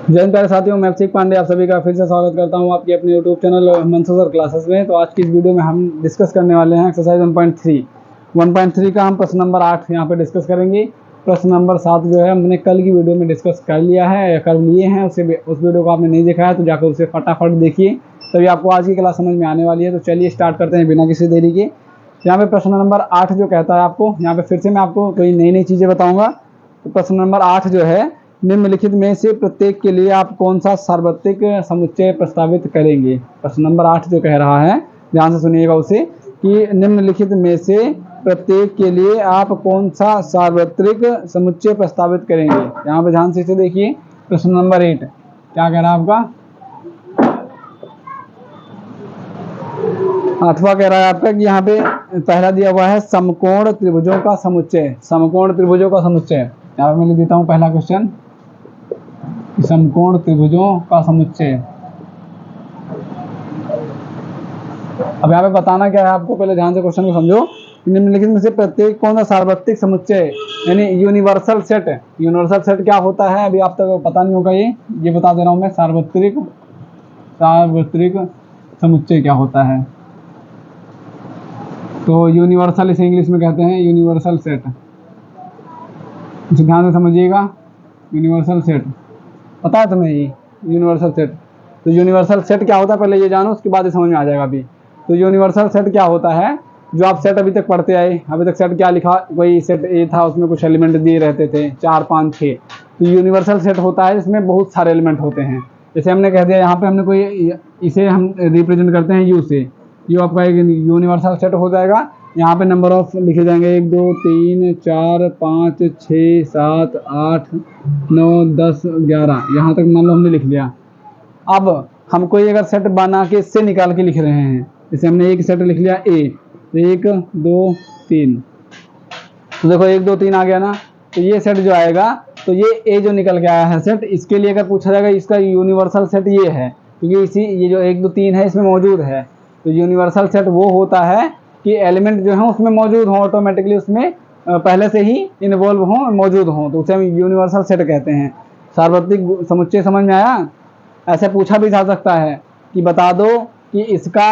जय हिंद प्यारे साथियों, मैं अभिषेक पांडे आप सभी का फिर से स्वागत करता हूं आपके अपने YouTube channel Manasu sir classes में। तो आज की इस वीडियो में हम डिस्कस करने वाले हैं एक्सरसाइज 1.3 का हम प्रश्न नंबर 8 यहां पे डिस्कस करेंगे। प्रश्न नंबर 7 जो है हमने कल की वीडियो में डिस्कस कर लिया है या कर लिए हैं, उस वीडियो को आपने नहीं देखा है तो जाकर उसे फटाफट देखिए, तभी आपको आज की क्लास समझ में आने वाली है। तो चलिए स्टार्ट करते हैं बिना किसी देरी के। यहाँ पे प्रश्न नंबर 8 जो कहता है आपको, यहाँ पे फिर से मैं आपको कोई नई नई चीज़ें बताऊँगा। तो प्रश्न नंबर 8 जो है, निम्नलिखित में से प्रत्येक के लिए आप कौन सा सार्वत्रिक समुच्चय प्रस्तावित करेंगे। प्रश्न नंबर 8 जो कह रहा है, ध्यान से सुनिएगा उसे, कि निम्नलिखित में से प्रत्येक के लिए आप कौन सा सार्वत्रिक समुच्चय प्रस्तावित करेंगे। यहाँ पे ध्यान से इसे देखिए। प्रश्न नंबर 8 क्या कह रहा है आपका, 8वां कह रहा है आपका कि यहाँ पे पहला दिया हुआ है समकोण त्रिभुजों का समुच्चय। समकोण त्रिभुजों का समुच्चय, यहाँ पे मैं लिख देता हूँ पहला क्वेश्चन, समकोण त्रिभुजों का समुच्चय। अब यहाँ पे बताना क्या है आपको, पहले ध्यान से क्वेश्चन को समझो। निम्नलिखित में से प्रत्येक कौन सा सार्वत्रिक समुच्चय यानी यूनिवर्सल सेट। यूनिवर्सल सेट क्या होता है अभी आप तक पता नहीं होगा, ये बता दे रहा हूँ मैं। सार्वत्रिक समुच्चय क्या होता है, तो यूनिवर्सल इसे इंग्लिश में कहते हैं यूनिवर्सल सेट। इसे ध्यान से समझिएगा। यूनिवर्सल सेट पता है तुम्हें, ये यूनिवर्सल सेट। तो यूनिवर्सल सेट क्या होता है पहले ये जानो, उसके बाद ये समझ में आ जाएगा अभी। तो यूनिवर्सल सेट क्या होता है, जो आप सेट अभी तक पढ़ते आए, अभी तक सेट क्या लिखा, कोई सेट ए था, उसमें कुछ एलिमेंट दिए रहते थे 4, 5, 6। तो यूनिवर्सल सेट होता है जिसमें बहुत सारे एलिमेंट होते हैं। जैसे हमने कह दिया यहाँ पे हमने कोई, इसे हम रिप्रेजेंट करते हैं यू से, यू आपका एक यूनिवर्सल सेट हो जाएगा। यहाँ पे नंबर ऑफ लिखे जाएंगे 1 2 3 4 5 6 7 8 9 10 11, यहाँ तक मान लो हमने लिख लिया। अब हम कोई अगर सेट बना के इससे निकाल के लिख रहे हैं, जैसे हमने एक सेट लिख लिया ए, तो 1 2 3, तो देखो 1 2 3 आ गया ना। तो ये सेट जो आएगा, तो ये ए जो निकल के आया है सेट, इसके लिए अगर पूछा जाएगा इसका यूनिवर्सल सेट ये है, क्योंकि इसी ये जो 1 2 3 है इसमें मौजूद है। तो यूनिवर्सल सेट वो होता है कि एलिमेंट जो है उसमें मौजूद हों, ऑटोमेटिकली उसमें पहले से ही इन्वॉल्व हों, मौजूद हों, तो उसे हम यूनिवर्सल सेट कहते हैं। सार्वत्रिक समुच्चय समझ में आया। ऐसे पूछा भी जा सकता है कि बता दो कि इसका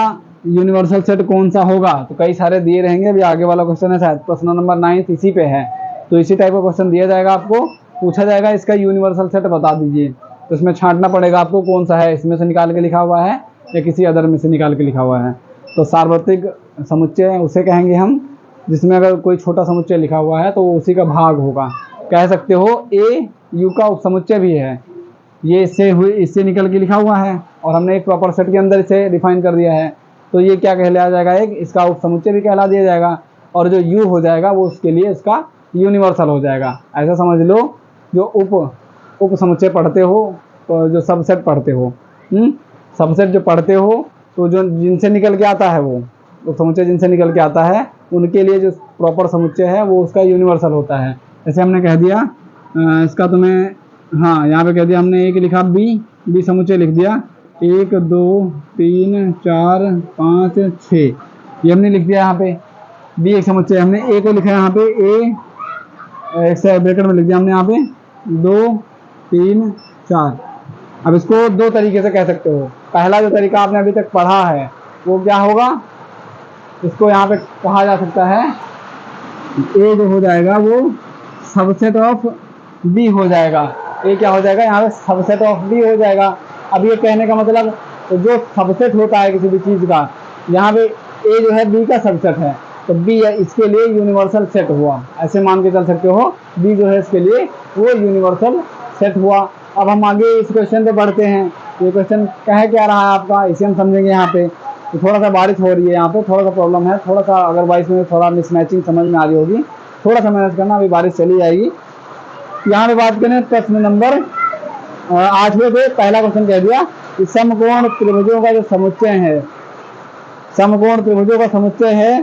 यूनिवर्सल सेट कौन सा होगा, तो कई सारे दिए रहेंगे। अभी आगे वाला क्वेश्चन है शायद प्रश्न नंबर 9 इसी पे है, तो इसी टाइप का क्वेश्चन दिया जाएगा आपको, पूछा जाएगा इसका यूनिवर्सल सेट बता दीजिए। तो इसमें छांटना पड़ेगा आपको कौन सा है, इसमें से निकाल के लिखा हुआ है या किसी अदर में से निकाल के लिखा हुआ है। तो सार्वत्रिक समुच्चय उसे कहेंगे हम जिसमें अगर कोई छोटा समुच्चय लिखा हुआ है तो वो उसी का भाग होगा। कह सकते हो ए यू का उपसमुच्चय भी है, ये इससे निकल के लिखा हुआ है और हमने एक प्रॉपर सेट के अंदर इसे डिफाइन कर दिया है, तो ये क्या कहलाया जाएगा, एक इसका उपसमुच्चय भी कहला दिया जाएगा। और जो यू हो जाएगा वो उसके लिए इसका यूनिवर्सल हो जाएगा। ऐसा समझ लो, जो उप समुच्चय पढ़ते हो, तो जो सबसेट पढ़ते हो, सबसेट जो पढ़ते हो, तो जो जिनसे निकल के आता है वो समुच्चय जिनसे निकल के आता है उनके लिए जो प्रॉपर समुच्चय है वो उसका यूनिवर्सल होता है। जैसे हमने कह दिया इसका, तो मैं हाँ यहाँ पे कह दिया हमने एक लिखा बी समुच्चय लिख दिया, 1 2 3 4 5 6, ये हमने लिख दिया। यहाँ पे बी एक समुच्चय, हमने ए को लिखा है यहाँ पे ए एक ब्रैकेट में लिख दिया हमने यहाँ पे 2 3 4। अब इसको दो तरीके से कह सकते हो। पहला जो तरीका आपने अभी तक पढ़ा है वो क्या होगा, इसको यहाँ पे कहा जा सकता है ए जो हो जाएगा वो सबसेट ऑफ बी हो जाएगा। ए क्या हो जाएगा यहाँ पे, सबसेट ऑफ बी हो जाएगा। अब ये कहने का मतलब, तो जो सबसेट होता है किसी भी चीज़ का, यहाँ पे ए जो है बी का सबसेट है, तो बी इसके लिए यूनिवर्सल सेट हुआ। ऐसे मान के चल सकते हो, बी जो है इसके लिए वो यूनिवर्सल सेट हुआ। अब हम आगे इस क्वेश्चन पे बढ़ते हैं। ये क्वेश्चन कह क्या रहा है आपका, इसे हम समझेंगे। यहाँ पे तो थोड़ा सा बारिश हो रही है, यहाँ पे थोड़ा सा प्रॉब्लम है, थोड़ा सा अगर बारिश में थोड़ा मिसमैचिंग समझ में आ रही होगी, थोड़ा सा मैनेज करना, अभी बारिश चली जाएगी। यहाँ पे बात करें प्रश्न नंबर 8वें पे, पहला क्वेश्चन कह दिया कि समकोण त्रिभुजों का जो समुच्चय है, समकोण त्रिभुजों का समुच्चय है,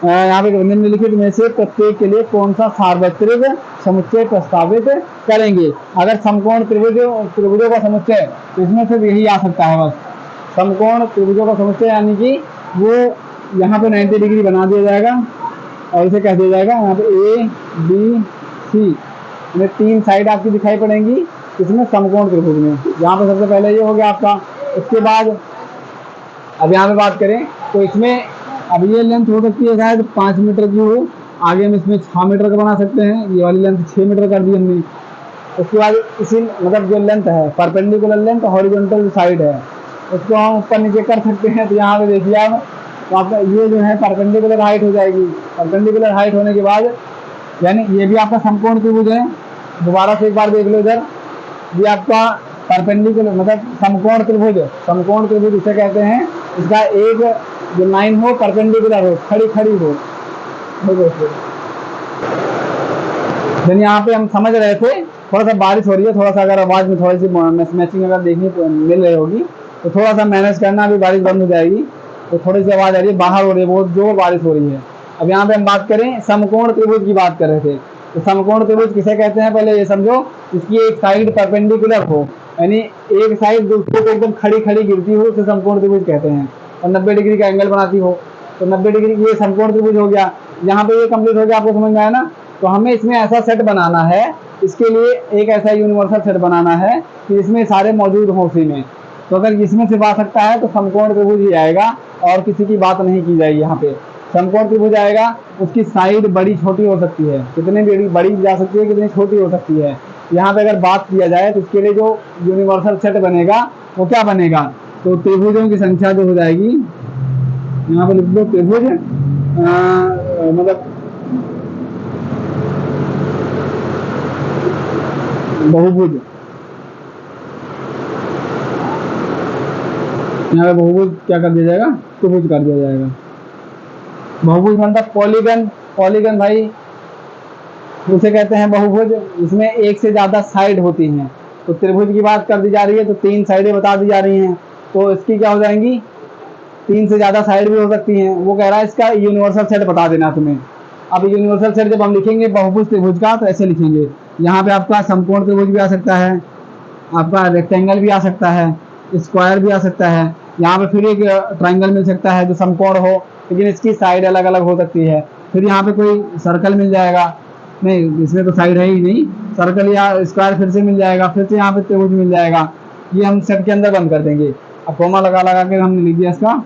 यहाँ पे निम्नलिखित में से प्रत्येक के लिए कौन सा सार्वत्रिक समुच्चय प्रस्तावित करेंगे। अगर समकोण त्रिभुजों का समुच्चय, तो इसमें सिर्फ यही आ सकता है बस, समकोण त्रिभुजों का समुच्चय, यानी कि वो यहाँ पे 90 डिग्री बना दिया जाएगा और इसे कह दिया जाएगा यहाँ पे ए बी सी, 3 साइड आपकी दिखाई पड़ेंगी, इसमें समकोण त्रिभुज में। यहाँ पे सबसे पहले ये हो गया आपका। उसके बाद अब यहाँ पे बात करें तो इसमें अब ये लेंथ हो सकती है शायद 5 मीटर की हो, आगे हम इसमें 6 मीटर का बना सकते हैं। ये वाली लेंथ 6 मीटर कर दी हमने। उसके बाद इसी मतलब जो लेंथ है परपेंडिकुलर लेंथ, हॉरिजॉन्टल साइड है, उसको हम ऊपर नीचे कर सकते हैं। तो यहाँ पे देखिए आप, तो आपका ये जो है परपेंडिकुलर हाइट हो जाएगी। परपेंडिकुलर हाइट होने के बाद यानी ये भी आपका समकोण त्रिभुज है। दोबारा से एक बार देख लो इधर, ये आपका परपेंडिकुलर मतलब समकोण त्रिभुज। समकोण त्रिभुज इसे कहते हैं, इसका एक जो लाइन हो परपेंडिकुलर हो, खड़ी खड़ी हो। यहाँ पे हम समझ रहे थे, थोड़ा सा बारिश हो रही है, थोड़ा सा अगर आवाज में थोड़ी सी मैचिंग अगर देखने को मिल रही होगी तो थोड़ा सा मैनेज करना, अभी बारिश बंद हो जाएगी तो थोड़ी सी आवाज आ रही है, बाहर हो रही है, बहुत जोर बारिश हो रही है। अब यहाँ पे हम बात करें समकोण त्रिभुज की बात कर रहे थे। तो समकोण त्रिभुज किसे कहते हैं पहले ये समझो। इसकी एक साइड परपेंडिकुलर हो, यानी एक साइड दूसरे को एकदम खड़ी खड़ी गिरती हो, उसे समकोण त्रिभुज कहते हैं, और 90 डिग्री का एंगल बनाती हो। तो 90 डिग्री ये समकोण त्रिभुज हो गया। यहाँ पे ये कंप्लीट हो गया, आपको समझ में आया ना। तो हमें इसमें ऐसा सेट बनाना है, इसके लिए एक ऐसा यूनिवर्सल सेट बनाना है कि इसमें सारे मौजूद हों उसी में। तो अगर इसमें से आ सकता है तो समकोण त्रिभुज ही आएगा, और किसी की बात नहीं की जाएगी। यहाँ पे समकोण त्रिभुज आएगा, उसकी साइड बड़ी छोटी हो सकती है, कितनी बड़ी जा सकती है, कितनी छोटी हो सकती है। यहाँ पे अगर बात किया जाए तो इसके लिए जो यूनिवर्सल सेट बनेगा वो क्या बनेगा, तो त्रिभुजों की संख्या जो हो जाएगी, यहाँ पे लिख दो त्रिभुज मतलब बहुभुज। यहाँ पे बहुभुज क्या कर दिया जाएगा, त्रिभुज कर दिया जाएगा। बहुभुज मतलब पॉलीगन। पॉलीगन भाई उसे कहते हैं बहुभुज, इसमें एक से ज्यादा साइड होती हैं। तो त्रिभुज की बात कर दी जा रही है तो 3 साइडें बता दी जा रही हैं, तो इसकी क्या हो जाएंगी, 3 से ज्यादा साइड भी हो सकती हैं। वो कह रहा है इसका यूनिवर्सल सेट बता देना तुम्हें। अब यूनिवर्सल सेट जब हम लिखेंगे बहुभुज त्रिभुज का तो ऐसे लिखेंगे, यहाँ पे आपका समकोण त्रिभुज भी आ सकता है, आपका रेक्टेंगल भी आ सकता है, स्क्वायर भी आ सकता है। यहाँ पे फिर एक ट्राइंगल मिल सकता है जो समकोण हो, लेकिन इसकी साइड अलग अलग हो सकती है। फिर यहाँ पे कोई सर्कल मिल जाएगा, नहीं इसमें तो साइड है ही नहीं, सर्कल या स्क्वायर फिर से मिल जाएगा, फिर से यहाँ पे त्रिभुज मिल जाएगा। ये हम सेट के अंदर बंद कर देंगे। अब कोमा लगा लगा के हमने लिख दिया इसका।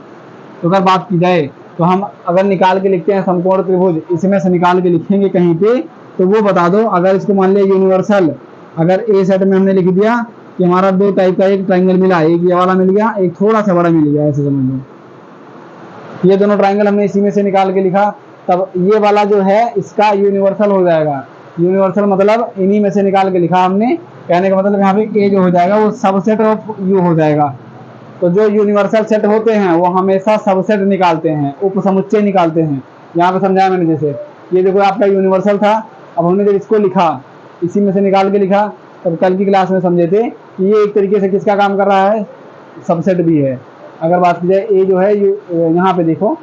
तो अगर बात की जाए तो हम अगर निकाल के लिखते हैं समकोण त्रिभुज, इसमें से निकाल के लिखेंगे कहीं पे तो वो बता दो। अगर इसको मान लिया यूनिवर्सल, अगर ए सेट में हमने लिख दिया कि हमारा 2 टाइप का एक ट्राइंगल मिला, एक ये वाला मिल गया, एक थोड़ा सा बड़ा मिल गया, ऐसे समझ लो। ये दोनों ट्राइंगल हमने इसी में से निकाल के लिखा, तब ये वाला जो है इसका यूनिवर्सल हो जाएगा। यूनिवर्सल मतलब इन्हीं में से निकाल के लिखा हमने, कहने का मतलब यहाँ पे ए जो हो जाएगा वो सबसेट ऑफ यू हो जाएगा। तो जो यूनिवर्सल सेट होते हैं वो हमेशा सबसेट निकालते हैं, उप समुच्चय निकालते हैं। यहाँ पे समझाया मैंने, जैसे ये देखो आपका यूनिवर्सल था, अब हमने जब इसको लिखा इसी में से निकाल के लिखा, तब कल की क्लास में समझे थे कि ये एक तरीके से किसका काम कर रहा है, सबसेट भी है। अगर बात की जाए ए जो है यहाँ पे देखो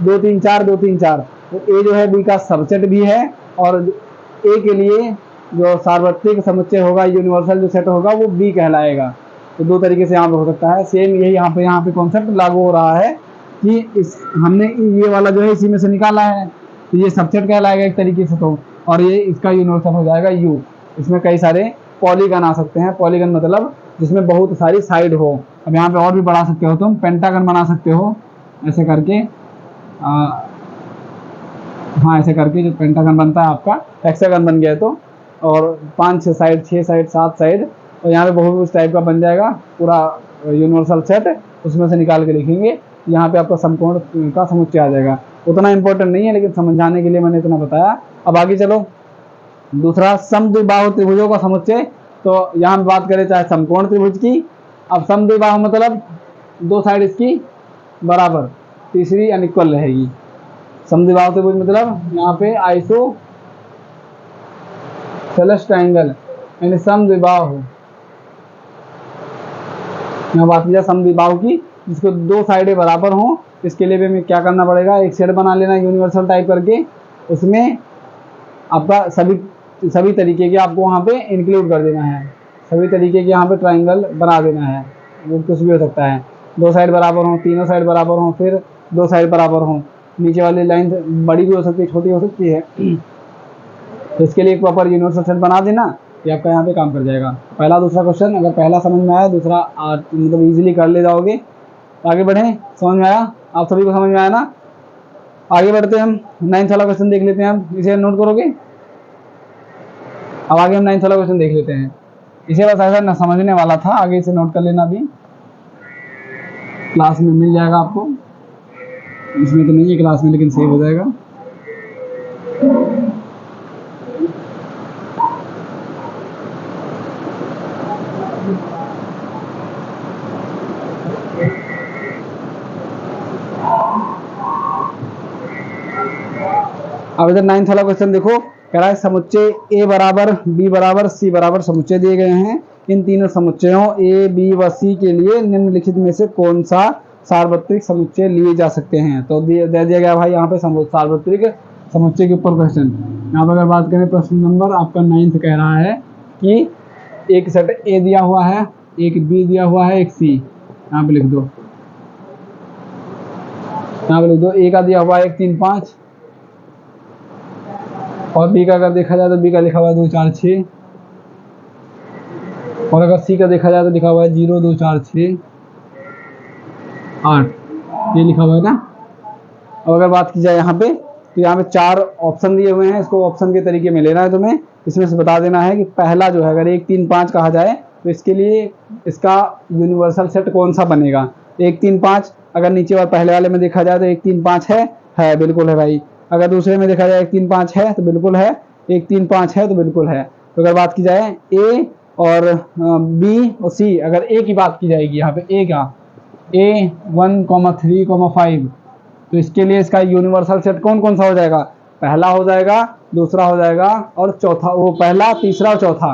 2 3 4 2 3 4, तो ए जो है बी का सबसेट भी है, और ए के लिए जो सार्वत्रिक समुच्चय होगा, यूनिवर्सल जो सेट होगा वो बी कहलाएगा। तो 2 तरीके से यहाँ पे हो सकता है। सेम यही यहाँ पे कॉन्सेप्ट लागू हो रहा है कि इस हमने ये वाला जो है इसी में से निकाला है, तो ये सबसेट कहलाएगा एक तरीके से, तो और ये इसका यूनिवर्सल हो जाएगा यू। इसमें कई सारे पॉलीगन आ सकते हैं। पॉलीगन मतलब जिसमें बहुत सारी साइड हो। अब यहाँ पे और भी बढ़ा सकते हो, तुम पेंटागन बना सकते हो ऐसे करके, हाँ ऐसे करके जो पेंटागन बनता है आपका, हेक्सागन बन गया तो, और 5 6 साइड 6 साइड 7 साइड, और यहाँ पे बहुत उस टाइप का बन जाएगा पूरा यूनिवर्सल सेट। उसमें से निकाल के लिखेंगे, यहाँ पे आपका समकोण का समुच्चय आ जाएगा। उतना इंपॉर्टेंट नहीं है, लेकिन समझाने के लिए मैंने इतना बताया। अब आगे चलो, दूसरा समद्विबाहु त्रिभुजों का समुच्चय। तो यहाँ बात करें चाहे समकोण त्रिभुज की, अब समद्विबाहु मतलब 2 साइड इसकी बराबर, तीसरी अनइक्वल रहेगी। समद्विबाहु त्रिभुज मतलब यहाँ पे आइसो सेलेस ट्राइंगल यानी समद्विबाहु। यहाँ बात की जाए समद्विबाहु की, जिसको 2 साइडें बराबर हों, इसके लिए भी हमें क्या करना पड़ेगा, एक सेट बना लेना यूनिवर्सल टाइप करके, उसमें आपका सभी तरीके के आपको वहाँ पे इंक्लूड कर देना है, सभी तरीके के यहाँ पे ट्राइंगल बना देना है। वो कुछ भी हो सकता है, 2 साइड बराबर हों, तीनों साइड बराबर हों, फिर 2 साइड बराबर हों, नीचे वाली लाइन बड़ी भी हो सकती है, छोटी हो सकती है। तो इसके लिए एक प्रॉपर यूनिवर्सल सेट बना देना, ये आपका यहाँ पे काम कर जाएगा। पहला दूसरा क्वेश्चन अगर पहला समझ में आया, दूसरा मतलब इजीली कर ले जाओगे। तो आगे बढ़ें, समझ में आया? आप सभी को समझ में आया ना? आगे बढ़ते हैं, हम 9th वाला क्वेश्चन देख लेते हैं। हम इसे नोट करोगे? अब आगे हम 9th वाला क्वेश्चन देख लेते हैं। इसे बस ऐसा न समझने वाला था, आगे इसे नोट कर लेना, अभी क्लास में मिल जाएगा आपको। इसमें तो नहीं है क्लास में, लेकिन सेव हो जाएगा। अब इधर 9th वाला क्वेश्चन देखो, कह रहा है समुच्चय ए बराबर बी बराबर सी बराबर समुच्चय दिए गए हैं। इन तीनों समुच्चयों ए बी व सी के लिए निम्नलिखित में से कौन सा सार्वत्रिक समुच्चय लिए जा सकते हैं? तो दे दिया गया भाई यहाँ पे सार्वत्रिक समुच्चय के ऊपर क्वेश्चन। यहाँ पर अगर बात करें प्रश्न नंबर आपका 9th कह रहा है कि एक सेट ए दिया हुआ है, एक बी दिया हुआ है, एक सी। यहाँ पे लिख दो, यहाँ पे लिख दो। ए का दिया हुआ है 1 3 5, और बी का अगर देखा जाए तो बी का लिखा हुआ है 2 4 6, और अगर सी का देखा जाए तो लिखा हुआ है 0 2 4 6 8, ये लिखा हुआ है ना। अब अगर बात की जाए यहाँ पे, तो यहाँ पे 4 ऑप्शन दिए हुए हैं, इसको ऑप्शन के तरीके में लेना है तुम्हें। इसमें से बता देना है कि पहला जो है अगर 1 3 5 कहा जाए तो इसके लिए इसका यूनिवर्सल सेट कौन सा बनेगा। 1 3 5 अगर नीचे और पहले वाले में देखा जाए तो 1 3 5 है बिल्कुल है भाई। अगर दूसरे में देखा जाए 1 3 5 है तो बिल्कुल है, 1 3 5 है तो बिल्कुल है। तो अगर बात की जाए ए और बी और सी, अगर ए की बात की जाएगी यहाँ पे, ए का ए 1 3 5, तो इसके लिए इसका यूनिवर्सल सेट कौन कौन सा हो जाएगा? पहला हो जाएगा, दूसरा हो जाएगा और चौथा, वो पहला तीसरा और चौथा,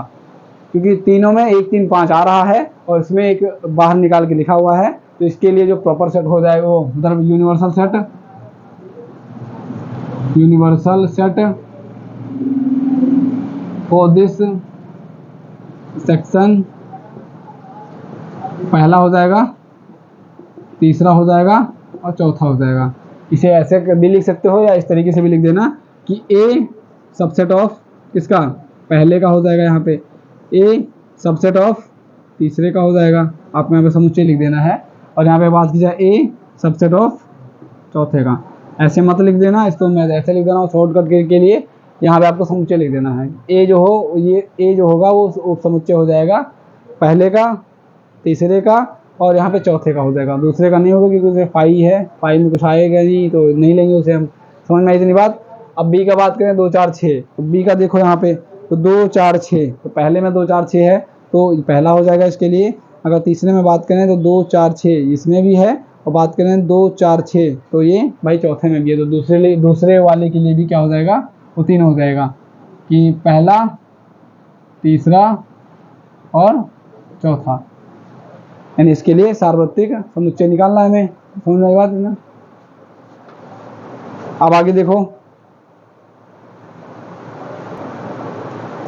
क्योंकि तीनों में 1 3 5 आ रहा है और इसमें एक बाहर निकाल के लिखा हुआ है। तो इसके लिए जो प्रॉपर सेट हो जाएगा वो मतलब universal set for this section पहला हो जाएगा, तीसरा हो जाएगा और चौथा हो जाएगा। इसे ऐसे भी लिख सकते हो या इस तरीके से भी लिख देना कि ए सबसेट ऑफ किसका, पहले का हो जाएगा, यहाँ पे ए सबसेट ऑफ तीसरे का हो जाएगा। आपको यहाँ पे समुच्चय लिख देना है। और यहाँ पे बात की जाए ए सबसेट ऑफ चौथे का, ऐसे मत लिख देना, इसको मैं ऐसे लिख देना हूँ शॉर्टकट के लिए। यहाँ पे आपको समुच्चय लिख देना है। ए जो हो, ये ए जो होगा वो समुच्चय हो जाएगा पहले का, तीसरे का और यहाँ पे चौथे का हो जाएगा। दूसरे का नहीं होगा क्योंकि उसे फाई है, फाई में कुछ आएगा नहीं तो नहीं लेंगे उसे हम। समझ में आई इतनी बात? अब बी का बात करें 2 4 6, तो बी का देखो यहाँ पे तो 2 4 6, तो पहले में 2 4 6 है तो पहला हो जाएगा इसके लिए। अगर तीसरे में बात करें तो 2 4 6 इसमें भी है, और बात करें 2 4 6 तो ये भाई चौथे में भी है। तो दूसरे वाले के लिए भी क्या हो जाएगा, वो 3 हो जाएगा कि पहला, तीसरा और चौथा, यानी इसके लिए सार्वत्रिक समुच्चय निकालना है हमें। समझ में आई बात ना? अब आगे देखो,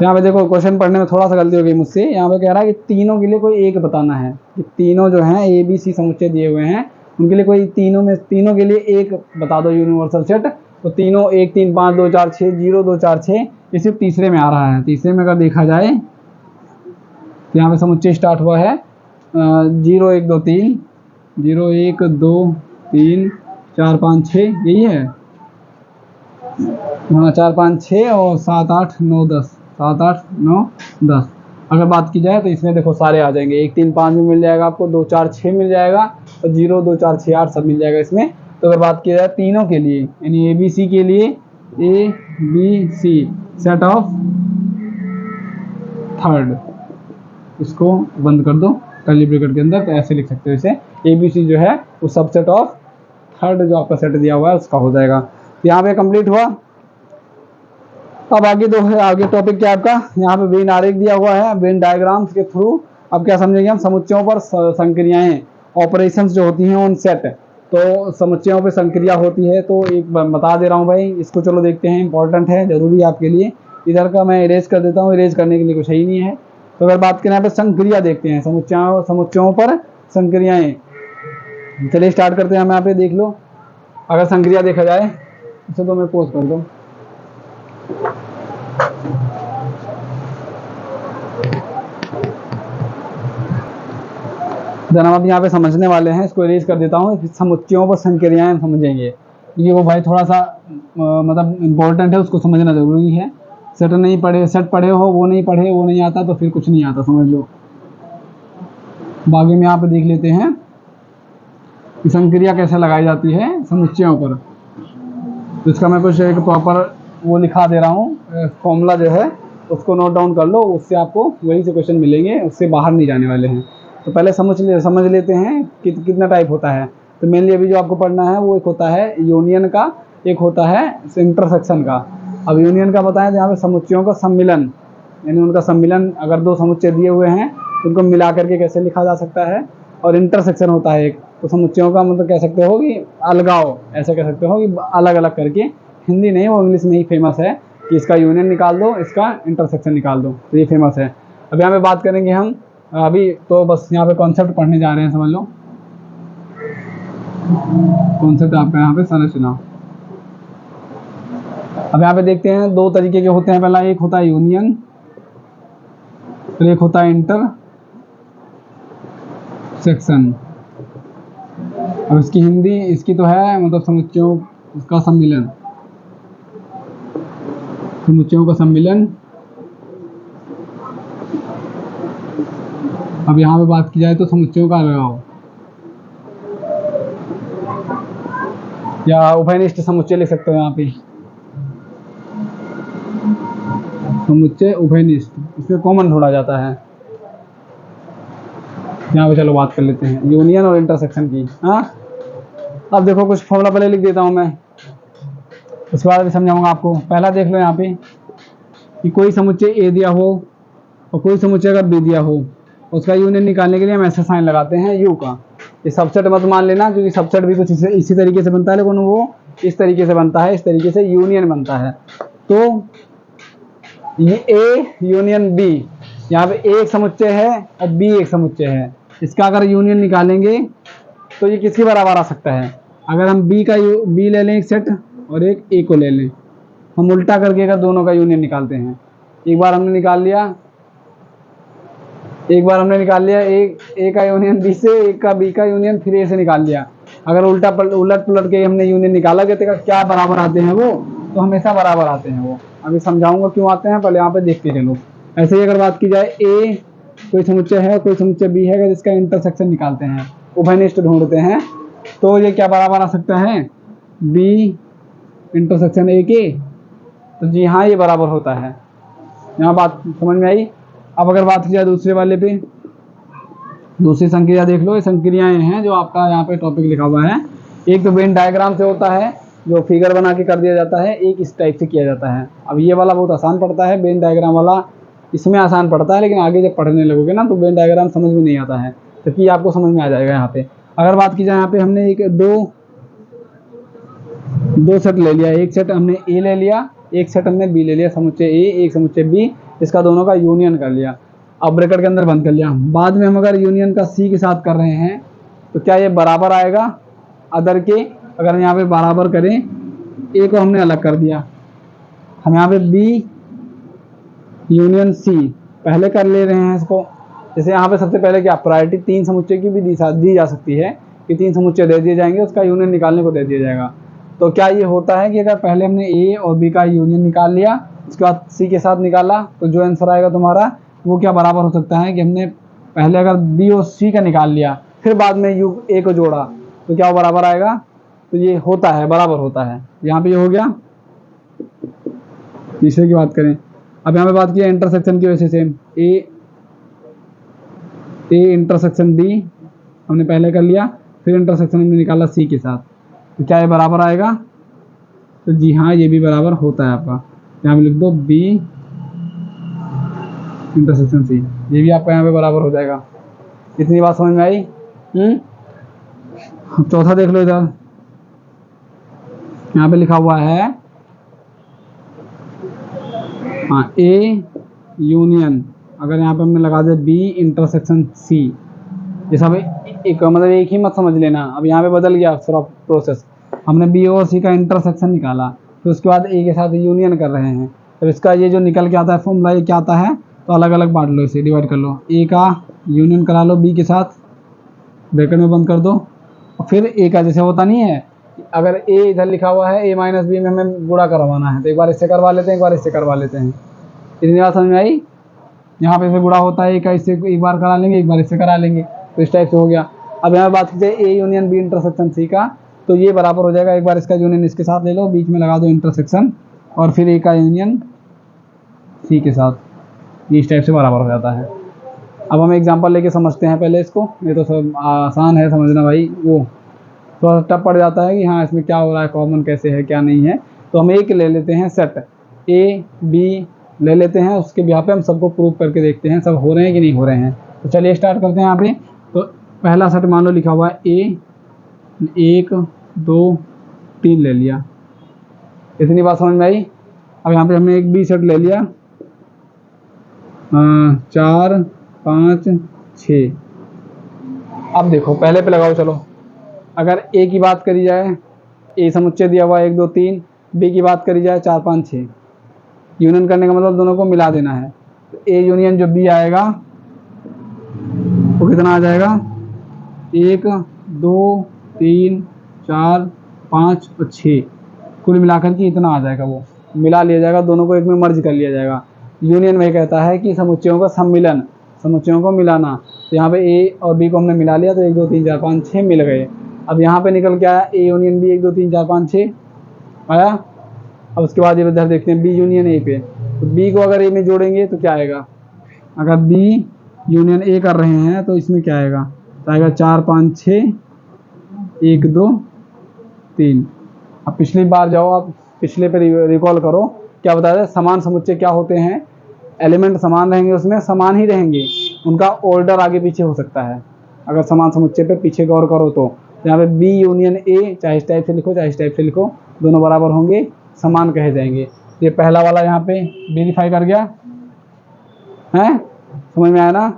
यहाँ पे देखो क्वेश्चन पढ़ने में थोड़ा सा गलती हो गई मुझसे। यहाँ पे कह रहा है कि तीनों के लिए कोई एक बताना है, कि तीनों जो हैं ए बी सी समुच्चय दिए हुए हैं उनके लिए कोई तीनों के लिए एक बता दो यूनिवर्सल सेट। तो तीनों 1 3 5 2 4 6 0 2 4 6 ये सिर्फ तीसरे में आ रहा है। तीसरे में अगर देखा जाए तो यहाँ पे समुच्चय स्टार्ट हुआ है 0 1 2 3, 0 1 2 3 4 5 6, यही है। हाँ 4 5 6 और 7 8 9 10, 7 8 9 10। अगर बात की जाए तो इसमें देखो सारे आ जाएंगे, 1 3 5 भी मिल जाएगा आपको, 2 4 6 मिल जाएगा और 0 2 4 6 8 सब मिल जाएगा इसमें। तो अगर बात की जाए तीनों के लिए, यानी ए बी सी के लिए, A B C set of third, इसको बंद कर दो कर्ली ब्रैकेट के अंदर, तो ऐसे लिख सकते हो इसे। ए बी सी जो है वो सबसेट ऑफ थर्ड जो आपका सेट दिया हुआ है उसका हो जाएगा। तो यहाँ पे कंप्लीट हुआ। अब आगे टॉपिक क्या आपका, यहाँ पे वेन आरेख दिया हुआ है, वेन डायग्राम्स के थ्रू अब क्या समझेंगे हम, समुच्चयों पर संक्रियाएं, ऑपरेशंस जो होती हैं उन सेट। तो समुच्चयों पे संक्रिया होती है, तो एक बता दे रहा हूँ भाई, इसको चलो देखते हैं, इंपॉर्टेंट है, जरूरी है आपके लिए। इधर का मैं इरेज कर देता हूँ, इरेज करने के लिए कुछ है ही नहीं है। तो अगर बात करें यहाँ पे संक्रिया देखते हैं, समुच्चयों पर संक्रियाएं। चलिए स्टार्ट करते हैं हम, यहाँ पे देख लो। अगर संक्रिया देखा जाए, इसे तो मैं पोस्ट कर दूँ। देन हम अब यहाँ पे समझने वाले हैं, इसको इरेज कर देता हूँ, समुच्चयों पर संक्रियाएं समझेंगे, क्योंकि वो भाई थोड़ा सा मतलब इम्पोर्टेंट है, उसको समझना ज़रूरी है। सेट नहीं पढ़े, सेट पढ़े हो, वो नहीं पढ़े, वो नहीं आता तो फिर कुछ नहीं आता, समझ लो। बाकी में यहाँ पे देख लेते हैं कि संक्रिया कैसे लगाई जाती है समुच्चयों पर। तो इसका मैं कुछ एक प्रॉपर वो लिखा दे रहा हूँ, फॉर्मूला जो है उसको नोट डाउन कर लो, उससे आपको वही से क्वेश्चन मिलेंगे, उससे बाहर नहीं जाने वाले हैं। तो पहले समझ लेते हैं कि कितना टाइप होता है। तो मेनली अभी जो आपको पढ़ना है वो एक होता है यूनियन का, एक होता है इंटरसेक्शन का। अब यूनियन का बताएं तो यहाँ पे समुच्चयों का सम्मिलन, यानी उनका सम्मिलन, अगर दो समुच्चय दिए हुए हैं तो उनको मिला करके कैसे लिखा जा सकता है। और इंटरसेक्शन होता है एक, तो समुच्चयों का मतलब कह सकते हो कि अलगाव, ऐसा कह सकते हो कि अलग अलग करके, हिंदी नहीं वो इंग्लिश में ही फेमस है कि इसका यूनियन निकाल दो, इसका इंटरसेक्शन निकाल दो, तो ये फेमस है। अब यहाँ पे बात करेंगे हम, अभी तो बस यहाँ पे कॉन्सेप्ट पढ़ने जा रहे हैं, समझ लो कॉन्सेप्ट आपका यहाँ पे संरचना। अब यहाँ पे देखते हैं दो तरीके के होते हैं, पहला एक होता है यूनियन और एक होता है इंटरसेक्शन। अब इसकी हिंदी इसकी तो है मतलब समुच्चयों का सम्मिलन, समुच्चयों का सम्मिलन। अब यहाँ पे बात की जाए तो समुच्चयों का अलगाव या उभयनिष्ठ समुच्चय लिख सकते हो यहाँ पे, समुच्चय उभयनिष्ठ, इसमें कॉमन ढूंढा जाता है। यहाँ पे चलो बात कर लेते हैं यूनियन और इंटरसेक्शन की। हाँ, अब देखो कुछ फॉर्मूला पहले लिख देता हूँ मैं, उसके बाद भी समझाऊंगा आपको। पहला देख लो यहाँ पे कि कोई समुच्चय ए दिया हो और कोई समुच्चय अगर बी दिया हो, उसका यूनियन निकालने के लिए हम ऐसा साइन लगाते हैं यू का। ये सबसेट मत मान लेना, क्योंकि सबसेट भी कुछ इसी तरीके से बनता है, लेकिन वो इस तरीके से बनता है, इस तरीके से यूनियन बनता है। तो ये ए यूनियन बी, यहाँ पे ए एक समुच्चय है और बी एक समुच्चय है, इसका अगर यूनियन निकालेंगे तो ये किसके बराबर आ सकता है। अगर हम बी ले लें एक सेट और एक ए को ले लें, हम उल्टा करके अगर दोनों का यूनियन निकालते हैं, एक बार हमने निकाल लिया ए का यूनियन बी से, एक का बी का यूनियन फिर ए से निकाल लिया। अगर उलट पुलट के हमने यूनियन निकाला कि क्या बराबर आते हैं वो, तो हमेशा बराबर आते हैं वो। अभी समझाऊंगा क्यों आते हैं, पहले यहाँ पे देखते चलो। ऐसे ही अगर बात की जाए ए कोई समुच्चय है, कोई समुच्चय बी है, जिसका इंटरसेक्शन निकालते हैं, उभयनिष्ठ ढूंढते हैं, तो ये क्या बराबर आ सकता है, बी इंटरसेक्शन ए के। तो जी हाँ, ये बराबर होता है। यहाँ बात समझ में आई। अब अगर बात की जाए दूसरे वाले पे, दूसरी संक्रिया देख लो, ये संक्रियाएं हैं जो आपका यहाँ पे टॉपिक लिखा हुआ है। एक तो वेन डायग्राम से होता है, जो फिगर बना के कर दिया जाता है, एक इस टाइप से किया जाता है। अब ये वाला बहुत आसान पड़ता है, वेन डायग्राम वाला इसमें आसान पड़ता है, लेकिन आगे जब पढ़ने लगोगे ना तो वेन डायग्राम समझ में नहीं आता है, क्योंकि तो आपको समझ में आ जाएगा यहाँ पे। अगर बात की जाए यहाँ पे हमने एक दो सेट ले लिया, एक सेट हमने ए ले लिया, एक सेट हमने बी ले लिया, समुच्चय ए एक समुच्चय बी, इसका दोनों का यूनियन कर लिया, अब ब्रैकेट के अंदर बंद कर लिया। बाद में हम अगर यूनियन का सी के साथ कर रहे हैं तो क्या ये बराबर आएगा अदर के। अगर हम यहाँ पे बराबर करें, ए को हमने अलग कर दिया, हम यहाँ पे बी यूनियन सी पहले कर ले रहे हैं इसको। जैसे यहाँ पे सबसे पहले क्या प्रायोरिटी तीन समुच्चय की भी दी जा सकती है कि तीन समुच्चय दे दिए जाएंगे, उसका यूनियन निकालने को दे दिया जाएगा। तो क्या ये होता है कि अगर पहले हमने ए और बी का यूनियन निकाल लिया, उसके बाद सी के साथ निकाला, तो जो आंसर आएगा तुम्हारा वो क्या बराबर हो सकता है कि हमने पहले अगर बी और सी का निकाल लिया, फिर बाद में यू ए को जोड़ा, तो क्या वो बराबर आएगा। तो ये होता है, बराबर होता है। यहाँ पे ये हो गया। तीसरे की बात करें, अब यहाँ पे बात की इंटरसेक्शन की वजह से, ए इंटरसेक्शन बी हमने पहले कर लिया, फिर इंटरसेक्शन हमने निकाला सी के साथ, तो क्या ये बराबर आएगा। तो जी हाँ, ये भी बराबर होता है आपका। यहाँ पे लिख दो बी इंटरसेक्शन सी, ये भी आपका यहाँ पे बराबर हो जाएगा। इतनी बात समझ में आई। चौथा देख लो इधर, यहाँ पे लिखा हुआ है हाँ ए यूनियन, अगर यहाँ पे हमने लगा दिया बी इंटरसेक्शन सी, ये सब एक मतलब एक ही मत समझ लेना। अब यहाँ पे बदल गया थोड़ा प्रोसेस, हमने बी और सी का इंटरसेक्शन निकाला, फिर उसके बाद ए के साथ यूनियन कर रहे हैं, तो इसका ये जो निकल के आता है फॉर्मूला, ये क्या आता है, तो अलग अलग बांट लो, इसे डिवाइड कर लो, ए का यूनियन करा लो बी के साथ, ब्रैकेट में बंद कर दो और फिर ए का जैसे होता नहीं है, अगर ए इधर लिखा हुआ है, ए माइनस बी में हमें गुणा करवाना है, तो एक बार इससे करवा लेते हैं, एक बार इससे करवा लेते हैं। इतनी बात समझ में आई? यहाँ पे से गुणा होता है, ए का इससे एक बार करा लेंगे, एक बार इससे करा लेंगे, तो इस टाइप से हो गया। अब यहाँ बात कीजिए A union B intersection C का, तो ये बराबर हो जाएगा, एक बार इसका यूनियन इसके साथ ले लो, बीच में लगा दो इंटरसेक्शन, और फिर ए का यूनियन सी के साथ, ये इस टाइप से बराबर हो जाता है। अब हम एग्जांपल लेके समझते हैं पहले इसको, ये तो सब आसान है समझना भाई, वो थोड़ा टफ पड़ जाता है कि हाँ इसमें क्या हो रहा है, कॉमन कैसे है क्या नहीं है। तो हम एक ले लेते हैं सेट, ए बी ले लेते हैं, उसके बिहार पे हम सबको प्रूव करके देखते हैं सब हो रहे हैं कि नहीं हो रहे हैं। तो चलिए स्टार्ट करते हैं। यहाँ पे तो पहला सेट मान लो लिखा हुआ है ए, 1 2 3 ले लिया, इतनी बात समझ में आई। अब यहाँ पे हमने एक बी सेट ले लिया, 4 5 6। अब देखो पहले पे लगाओ, चलो अगर ए की बात करी जाए, ए समुच्चय दिया हुआ है 1 2 3, बी की बात करी जाए 4 5 6, यूनियन करने का मतलब दोनों को मिला देना है। तो ए यूनियन जो बी आएगा वो कितना आ जाएगा, 1 2 3 4 5 और 6, कुल मिलाकर के इतना आ जाएगा, वो मिला लिया जाएगा, दोनों को एक में मर्ज कर लिया जाएगा। यूनियन में कहता है कि समुच्चयों का सम्मिलन, समुच्चयों को मिलाना। तो यहाँ पे ए और बी को हमने मिला लिया, तो 1 2 3 4 5 6 मिल गए। अब यहाँ पे निकल के आया ए यूनियन बी, 1 2 3 4 5 6 आया। अब उसके बाद ये इधर देखते हैं बी यूनियन ए पे, तो बी को अगर ए में जोड़ेंगे तो क्या आएगा, अगर बी यूनियन ए कर रहे हैं तो इसमें क्या आएगा, तो आएगा 4 5 6 1 2 3। अब पिछली बार जाओ, आप पिछले पे रिकॉल करो, क्या बताया समान समुच्चय क्या होते हैं, एलिमेंट समान रहेंगे, उसमें समान ही रहेंगे, उनका ऑर्डर आगे पीछे हो सकता है। अगर समान समुच्चय पे पीछे गौर करो तो यहाँ पे बी यूनियन ए, चाहे इस टाइप से लिखो चाहे इस टाइप से लिखो, दोनों बराबर होंगे, समान कहे जाएंगे। ये पहला वाला यहाँ पे वेरीफाई कर गया है, समझ में आया ना।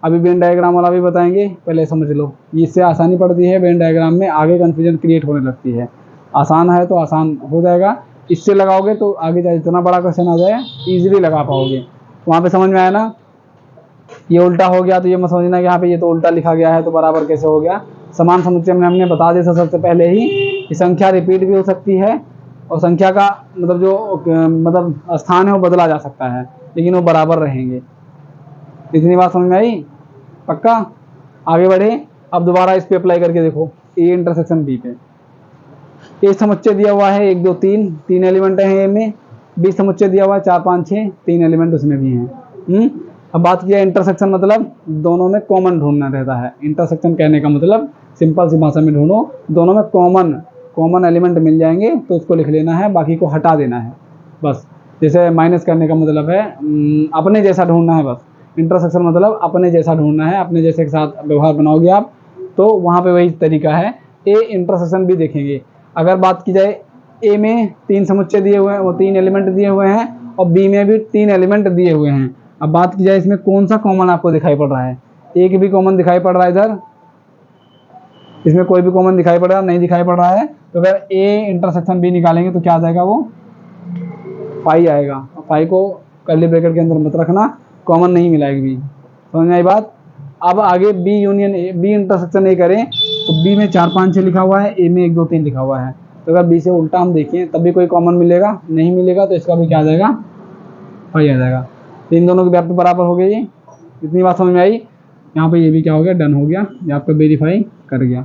अभी वेन डायग्राम वाला भी बताएंगे, पहले समझ लो, इससे आसानी पड़ती है, वेन डायग्राम में आगे कन्फ्यूजन क्रिएट होने लगती है। आसान है तो आसान हो जाएगा, इससे लगाओगे तो आगे जाए जितना बड़ा क्वेश्चन आ जाए ईजिली लगा पाओगे। वहाँ पे समझ में आया ना। ये उल्टा हो गया तो ये मत समझना कि यहाँ पे ये तो उल्टा लिखा गया है तो बराबर कैसे हो गया। समान समुच्चय में हमने बता दिया था सबसे पहले ही कि संख्या रिपीट भी हो सकती है, और संख्या का मतलब जो मतलब स्थान है वो बदला जा सकता है, लेकिन वो बराबर रहेंगे। इतनी बात समझ में आई? पक्का? आगे बढ़े। अब दोबारा इस पे अप्लाई करके देखो, ए इंटरसेक्शन बी पे। ए समुच्चय दिया हुआ है 1 2 3, 3 एलिमेंट हैं ए में। बी समुच्चय दिया हुआ है 4 5 6, 3 एलिमेंट उसमें भी हैं। अब बात किया इंटरसेक्शन, मतलब दोनों में कॉमन ढूंढना रहता है। इंटरसेक्शन कहने का मतलब सिंपल सी भाषा में ढूंढो, दोनों में कॉमन एलिमेंट मिल जाएंगे तो उसको लिख लेना है, बाकी को हटा देना है बस। जैसे माइनस करने का मतलब है अपने जैसा ढूंढना है बस। इंटरसेक्शन मतलब अपने जैसा ढूंढना है, अपने जैसे के साथ व्यवहार बनाओगे आप, तो वहाँ पे वही तरीका है। ए इंटरसेक्शन भी देखेंगे। अगर बात की जाए ए में 3 समुच्चय दिए हुए हैं, वो 3 एलिमेंट दिए हुए हैं, और बी में भी 3 एलिमेंट दिए हुए हैं। अब बात की जाए इसमें कौन सा कॉमन आपको दिखाई पड़ रहा है, एक भी कॉमन दिखाई पड़ रहा है इधर, इसमें कोई भी कॉमन दिखाई पड़ रहा है नहीं दिखाई पड़ रहा है, तो अगर ए इंटरसेक्शन बी निकालेंगे तो क्या आ जाएगा, वो 5 आएगा। 5 को कर्ली ब्रैकेट के अंदर मत रखना, कॉमन नहीं मिलाएगी भी। समझ में आई बात? अब आगे B union A, B intersection A करें तो बी में 4 5 6 लिखा हुआ है, ए में 1 2 3 लिखा हुआ है, तो अगर बी से उल्टा हम देखें तब भी कोई कॉमन मिलेगा, नहीं मिलेगा तो इसका भी क्या आ जाएगा, 5 आ जाएगा। तो इन दोनों की व्याप्ति बराबर हो गई। इतनी बात समझ में आई? यहाँ पे ये भी क्या हो गया, डन हो गया, ये आपका वेरीफाई कर गया।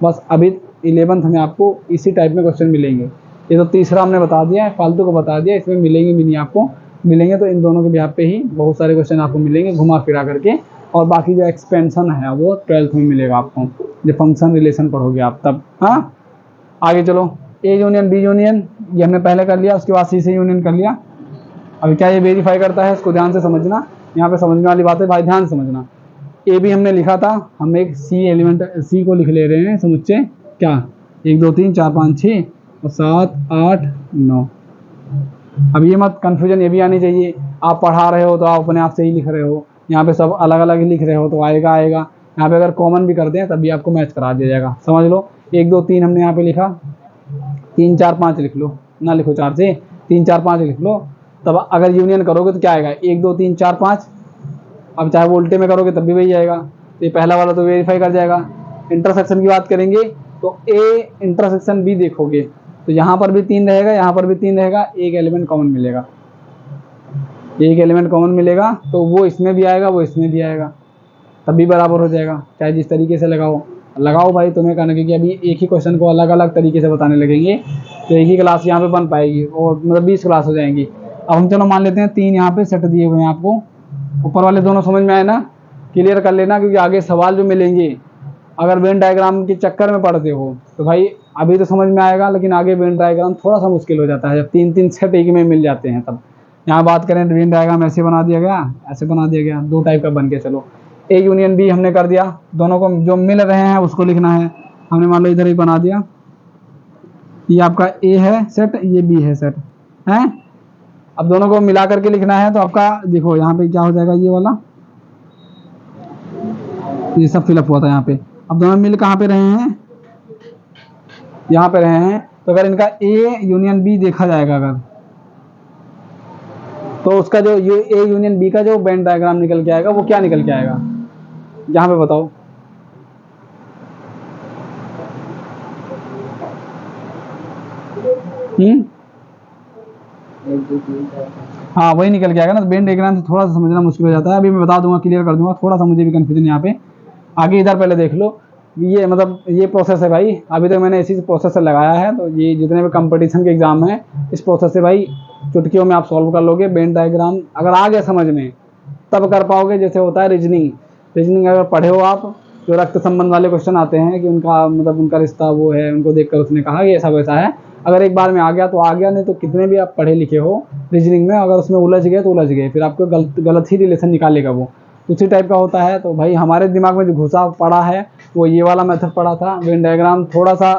बस अभी 11th में आपको इसी टाइप में क्वेश्चन मिलेंगे। ये तो तीसरा हमने बता दिया है, फालतू को बता दिया, इसमें मिलेंगे भी नहीं आपको, मिलेंगे तो इन दोनों के बिहाफ पे ही बहुत सारे क्वेश्चन आपको मिलेंगे घुमा फिरा करके। और बाकी जो एक्सपेंशन है वो 12th में मिलेगा आपको, जब फंक्शन रिलेशन पढ़ोगे आप तब। हाँ आगे चलो, ए यूनियन बी यूनियन ये हमने पहले कर लिया, उसके बाद सी से यूनियन कर लिया। अभी क्या ये वेरीफाई करता है, इसको ध्यान से समझना, यहाँ पे समझने वाली बात है भाई, ध्यान से समझना। ए भी हमने लिखा था, हम एक सी एलिमेंट सी को लिख ले रहे हैं समुच्चय क्या, 1 2 3 4 5 6 और 7 8 9। अब ये मत कन्फ्यूजन ये भी आनी चाहिए, आप पढ़ा रहे हो तो आप अपने आप से ही लिख रहे हो, यहाँ पे सब अलग अलग ही लिख रहे हो तो आएगा। यहाँ पे अगर कॉमन भी कर दें तब भी आपको मैच करा दिया जाएगा। समझ लो, 1 2 3 हमने यहाँ पे लिखा, 3 4 5 लिख लो, ना लिखो 4 से, 3 4 5 लिख लो। तब अगर यूनियन करोगे तो क्या आएगा, 1 2 3 4 5। अब चाहे वो उल्टे में करोगे तब भी वही आएगा। तो ये पहला वाला तो वेरीफाई कर जाएगा। इंटरसेक्शन की बात करेंगे तो ए इंटरसेक्शन बी देखोगे तो यहाँ पर भी 3 रहेगा, यहाँ पर भी 3 रहेगा, एक एलिमेंट कॉमन मिलेगा, एक एलिमेंट कॉमन मिलेगा तो वो इसमें भी आएगा, वो इसमें भी आएगा, तभी बराबर हो जाएगा। चाहे जिस तरीके से लगाओ भाई, तुम्हें कहना, क्योंकि अभी एक ही क्वेश्चन को अलग अलग तरीके से बताने लगेंगे तो एक ही क्लास यहाँ पे बन पाएगी और मतलब 20 क्लास हो जाएंगी। अब हम चलो मान लेते हैं 3 यहाँ पे सेट दिए हुए हैं आपको, ऊपर वाले दोनों समझ में आए ना, क्लियर कर लेना, क्योंकि आगे सवाल जो मिलेंगे अगर वेन डायग्राम के चक्कर में पढ़ते हो तो भाई अभी तो समझ में आएगा, लेकिन आगे वेन डायग्राम थोड़ा सा मुश्किल हो जाता है जब 3-3 सेट एक में मिल जाते हैं। तब यहाँ बात करें वेन डायग्राम ऐसे बना दिया गया, ऐसे बना दिया गया, 2 टाइप का बन के चलो। ए यूनियन बी हमने कर दिया, दोनों को जो मिल रहे हैं उसको लिखना है। हमने मान लो इधर ही बना दिया, ये आपका ए है सेट, ये बी है सेट है। अब दोनों को मिला करके लिखना है तो आपका देखो यहाँ पे क्या हो जाएगा, ये वाला ये सब फिलअप हुआ था यहाँ पे। अब दोनों मिल कहाँ पे रहे हैं, यहाँ पे रहे हैं, तो अगर इनका ए यूनियन बी देखा जाएगा अगर, तो उसका जो ये ए यूनियन बी का जो वेन डायग्राम निकल के आएगा वो क्या निकल के आएगा, यहाँ पे बताओ। हाँ वही निकल के आएगा ना। वेन डायग्राम से थोड़ा सा समझना मुश्किल हो जाता है, अभी मैं बता दूंगा, क्लियर कर दूंगा, थोड़ा सा मुझे भी कंफ्यूजन यहाँ पे। आगे इधर पहले देख लो, ये मतलब ये प्रोसेस है भाई, अभी तक मैंने इसी प्रोसेस से लगाया है, तो ये जितने भी कंपटीशन के एग्जाम है इस प्रोसेस से भाई चुटकियों में आप सॉल्व कर लोगे। वेन डायग्राम अगर आ गया समझ में तब कर पाओगे। जैसे होता है रीजनिंग अगर पढ़े हो आप, जो रक्त संबंध वाले क्वेश्चन आते हैं कि उनका मतलब उनका रिश्ता वो है, उनको देखकर उसने कहा कि ऐसा वैसा है, अगर एक बार में आ गया तो आ गया, नहीं तो कितने भी आप पढ़े लिखे हो रीजनिंग में अगर उसमें उलझ गए तो उलझ गए, फिर आपको गलत ही रिलेशन निकालेगा वो, उसी टाइप का होता है। तो भाई हमारे दिमाग में जो घुसा पड़ा है वो ये वाला मेथड पड़ा था। वेन डायग्राम थोड़ा सा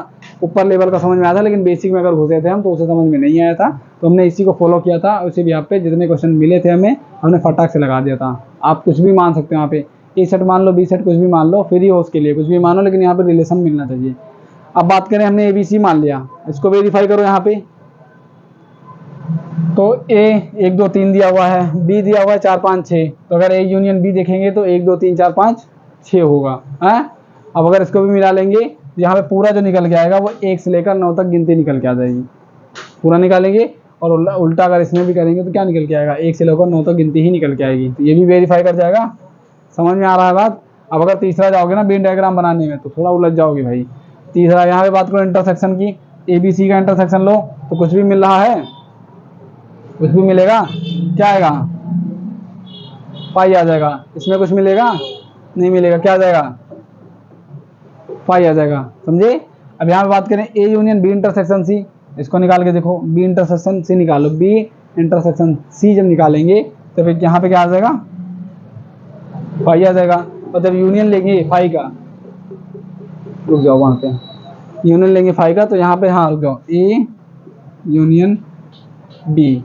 ऊपर लेवल का समझ में आया था, लेकिन बेसिक में अगर घुसे थे हम तो उसे समझ में नहीं आया था, तो हमने इसी को फॉलो किया था। उसी भी यहाँ पे जितने क्वेश्चन मिले थे हमें, हमने फटाक से लगा दिया था। आप कुछ भी मान सकते हो यहाँ पे, ए सेट मान लो, बी सेट कुछ भी मान लो, फ्री हो उसके लिए, कुछ भी मानो, लेकिन यहाँ पे रिलेशन मिलना चाहिए। अब बात करें, हमने ए बी सी मान लिया, इसको वेरीफाई करो यहाँ पे। तो ए 1 2 3 दिया हुआ है, बी दिया हुआ है 4 5 6, तो अगर ए यूनियन बी देखेंगे तो 1 2 3 4 5 6 होगा है। अब अगर इसको भी मिला लेंगे तो यहाँ पे पूरा जो निकल के आएगा वो 1 से लेकर 9 तक गिनती निकल के आ जाएगी, पूरा निकालेंगे। और उल्टा अगर इसमें भी करेंगे तो क्या निकल के आएगा, 1 से लेकर 9 तक गिनती ही निकल के आएगी। तो ये भी वेरीफाई कर जाएगा। समझ में आ रहा है बात। अब अगर तीसरा जाओगे ना वेन डायग्राम बनाने में तो थोड़ा उलझ जाओगे भाई। तीसरा यहाँ पे बात करो इंटरसेक्शन की, ए बी सी का इंटरसेक्शन लो तो कुछ भी मिल रहा है, कुछ भी मिलेगा, क्या आएगा, पाई आ जाएगा। इसमें कुछ मिलेगा, नहीं मिलेगा, क्या आ जाएगा, पाई आ जाएगा। समझे। अब यहाँ पे बात करें A union B intersection C, इसको निकाल के देखो, बी इंटरसेक्शन सी निकालो, बी इंटरसेक्शन सी जब निकालेंगे तो फिर यहाँ पे क्या आ जाएगा, पाई आ जाएगा। और जब यूनियन लेंगे फाई का, रुक जाओ वहाँ पे, यूनियन लेंगे फाई का, तो यहाँ पे हाँ रुक जाओ, ए यूनियन बी।